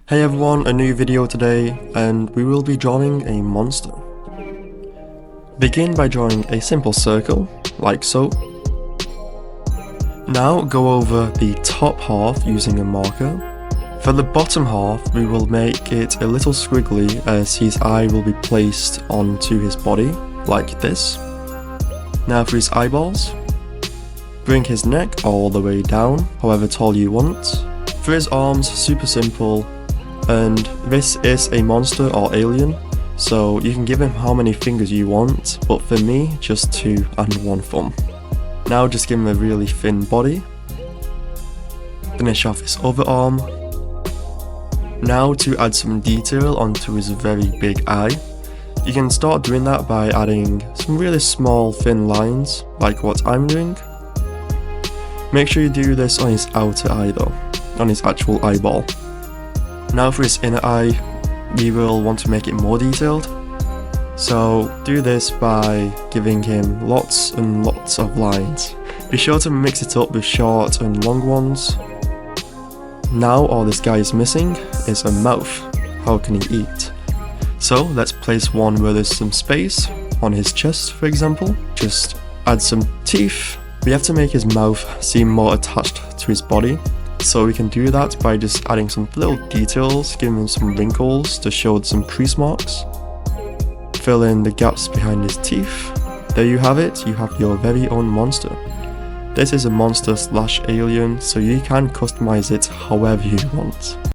Hey everyone, a new video today, and we will be drawing a monster. Begin by drawing a simple circle, like so. Now go over the top half using a marker. For the bottom half, we will make it a little squiggly as his eye will be placed onto his body, like this. Now for his eyeballs, bring his neck all the way down, however tall you want. For his arms, super simple, and this is a monster or alien, so you can give him how many fingers you want, but for me, just 2 and 1 thumb. Now just give him a really thin body. Finish off his other arm. Now to add some detail onto his very big eye. You can start doing that by adding some really small thin lines, like what I'm doing. Make sure you do this on his outer eye though, on his actual eyeball. Now for his inner eye, we will want to make it more detailed. So do this by giving him lots and lots of lines. Be sure to mix it up with short and long ones. Now all this guy is missing is a mouth. How can he eat? So let's place one where there's some space, on his chest for example. Just add some teeth. We have to make his mouth seem more attached to his body. So we can do that by just adding some little details, giving him some wrinkles to show some crease marks. Fill in the gaps behind his teeth. There you have it, you have your very own monster. This is a monster slash alien, so you can customize it however you want.